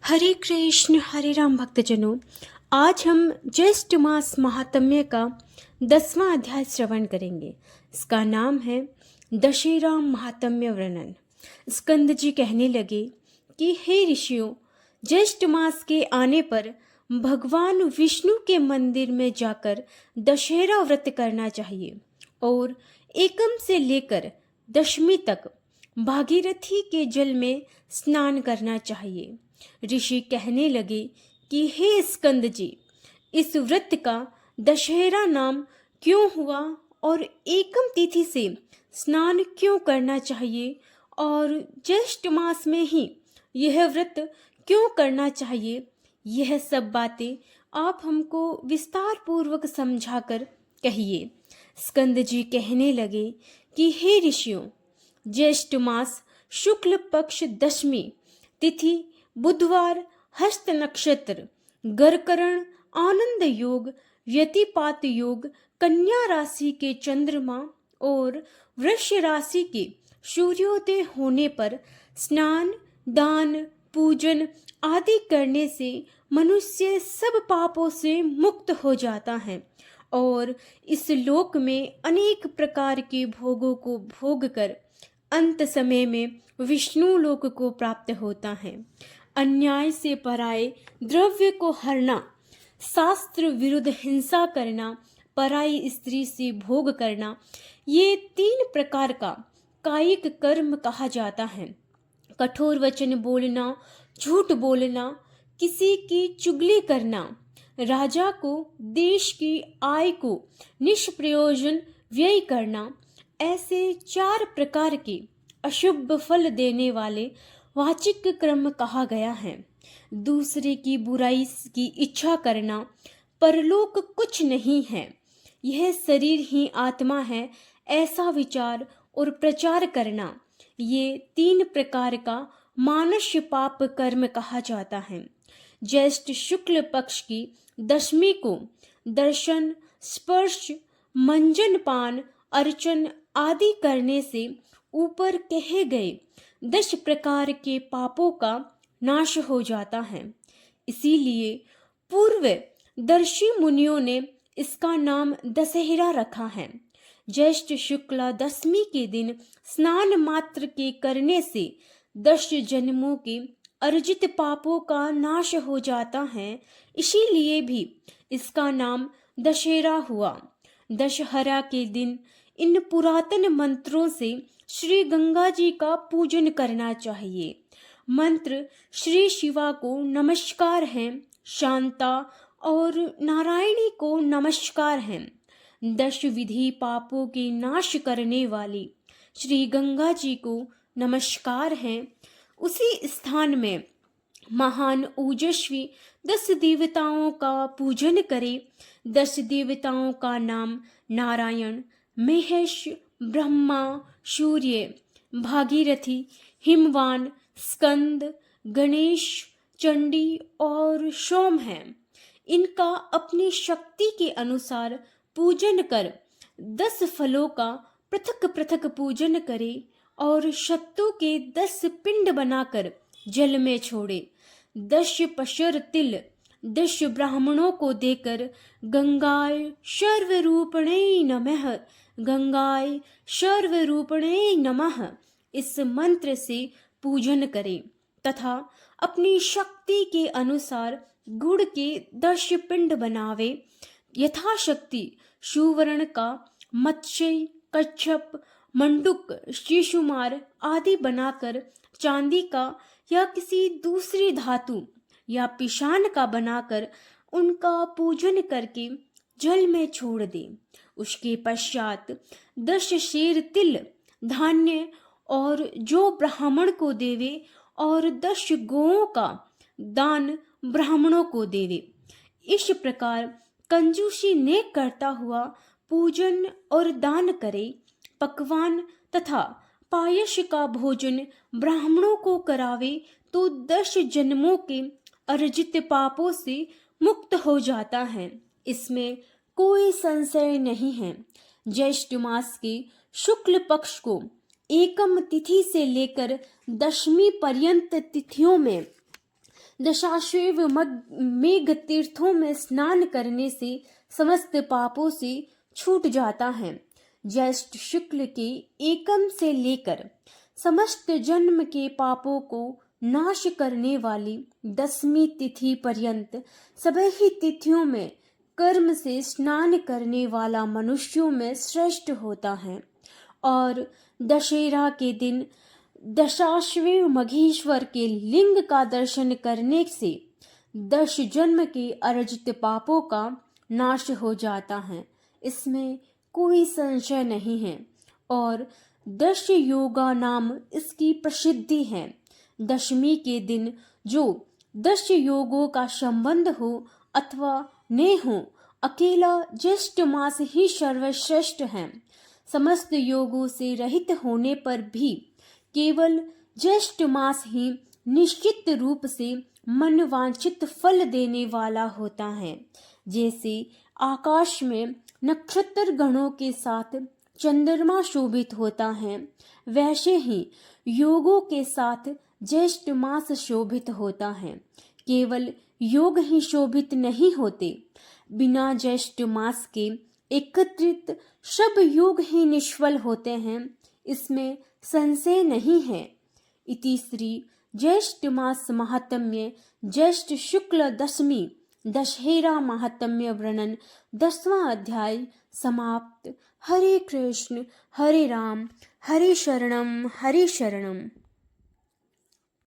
हरे कृष्ण हरे राम भक्तजनों, आज हम ज्येष्ठ मास महात्म्य का 10वां अध्याय श्रवण करेंगे। इसका नाम है दशहरा महात्म्य वर्णन। स्कंद जी कहने लगे कि हे ऋषियों, ज्येष्ठ मास के आने पर भगवान विष्णु के मंदिर में जाकर दशहरा व्रत करना चाहिए और एकम से लेकर दशमी तक भागीरथी के जल में स्नान करना चाहिए। ऋषि कहने लगे कि हे स्कंद जी, इस व्रत का दशहरा नाम क्यों हुआ और एकम तिथि से स्नान क्यों करना चाहिए और ज्येष्ठ मास में ही यह व्रत क्यों करना चाहिए, यह सब बातें आप हमको विस्तार पूर्वक समझाकर कहिए। स्कंद जी कहने लगे कि हे ऋषियों, ज्येष्ठ मास शुक्ल पक्ष दशमी तिथि बुधवार, हस्त नक्षत्र, गरकरण, आनंद योग, व्यतिपात योग, कन्या राशि के चंद्रमा और वृष राशि के सूर्योदय होने पर स्नान, दान, पूजन आदि करने से मनुष्य सब पापों से मुक्त हो जाता है और इस लोक में अनेक प्रकार के भोगों को भोग कर अंत समय में विष्णु लोक को प्राप्त होता है। अन्याय से पराये द्रव्य को हरना, शास्त्र विरुद्ध हिंसा करना, पराई स्त्री से भोग करना, ये 3 प्रकार का कायिक कर्म कहा जाता है। कठोर वचन बोलना, झूठ बोलना, किसी की चुगली करना, राजा को देश की आय को निष्प्रयोजन व्यय करना, ऐसे 4 प्रकार के अशुभ फल देने वाले वाचिक कर्म कहा गया है। दूसरे की बुराई की इच्छा करना, परलोक कुछ नहीं है, यह शरीर ही आत्मा है, ऐसा विचार और प्रचार करना, ये 3 प्रकार का मानस पाप कर्म कहा जाता है। ज्येष्ठ शुक्ल पक्ष की दशमी को दर्शन, स्पर्श, मंजन पान, अर्चन आदि करने से ऊपर कहे गए 10 प्रकार के पापों का नाश हो जाता है। इसीलिए पूर्व दर्शी मुनियों ने इसका नाम दशहरा रखा है। ज्येष्ठ शुक्ला दशमी के दिन स्नान मात्र के करने से 10 जन्मों के अर्जित पापों का नाश हो जाता है। इसीलिए भी इसका नाम दशहरा हुआ। दशहरा के दिन इन पुरातन मंत्रों से श्री गंगा जी का पूजन करना चाहिए। मंत्र श्री शिवा को नमस्कार है, शांता और नारायणी को नमस्कार है। 10 विधि पापों के नाश करने वाली श्री गंगा जी को नमस्कार है। उसी स्थान में महान ओजस्वी 10 देवताओं का पूजन करे। 10 देवताओं का नाम नारायण, महेश, ब्रह्मा, सूर्य, भागीरथी, हिमवान, स्कंद, गणेश, चंडी और सोम है। इनका अपनी शक्ति के अनुसार पूजन कर 10 फलों का पृथक पृथक पूजन करे और शत्तु के 10 पिंड बनाकर जल में छोड़े। 10 पशर तिल 10 ब्राह्मणों को देकर गंगाय सर्वरूपणे नमः, गंगाय सर्वरूपणे नमः इस मंत्र से पूजन करें तथा अपनी शक्ति के अनुसार गुड़ के 10 पिंड बनावे। यथाशक्ति सुवर्ण का मत्स्य, कच्छप, मंडूक, शिशुमार आदि बनाकर चांदी का या किसी दूसरी धातु या पिशान का बनाकर उनका पूजन करके जल में छोड़ दे। उसके पश्चात 10 शेर तिल धान्य और जो ब्राह्मण को देवे और 10 गौओं का दान ब्राह्मणों को देवे। इस प्रकार कंजूसी ने करता हुआ पूजन और दान करे। पकवान तथा पायस का भोजन ब्राह्मणों को करावे तो 10 जन्मों के अर्जित पापों से मुक्त हो जाता है। इसमें कोई संशय नहीं है। ज्येष्ठ मास के शुक्ल पक्ष को एकम तिथि से लेकर दशमी पर्यंत तिथियों में दशाश्वेव मेघ तीर्थों में स्नान करने से समस्त पापों से छूट जाता है। ज्येष्ठ शुक्ल के एकम से लेकर समस्त जन्म के पापों को नाश करने वाली 10वीं तिथि पर्यंत सभी तिथियों में कर्म से स्नान करने वाला मनुष्यों में श्रेष्ठ होता है। और दशहरा के दिन दशाश्वेव मघेश्वर के लिंग का दर्शन करने से 10 जन्म के अर्जित पापों का नाश हो जाता है, इसमें कोई संशय नहीं है। और दश योगा नाम इसकी प्रसिद्धि है। दशमी के दिन जो 10 योगों का संबंध हो अथवा न हो, अकेला ज्येष्ठ मास ही सर्वश्रेष्ठ है। समस्त योगों से रहित होने पर भी केवल ज्येष्ठ मास ही निश्चित रूप से मनवांछित फल देने वाला होता है। जैसे आकाश में नक्षत्र गणों के साथ चंद्रमा शोभित होता है, वैसे ही योगों के साथ ज्येष्ठ मास शोभित होता है। केवल योग ही शोभित नहीं होते, बिना ज्येष्ठ मास के एकत्रित सब योग ही निष्फल होते हैं, इसमें संशय नहीं है। इति श्री ज्येष्ठ मास महात्म्य ज्येष्ठ शुक्ल दशमी दशहरा महात्म्य वर्णन 10वां अध्याय समाप्त। हरे कृष्ण हरे राम हरे शरणम हरे शरणम।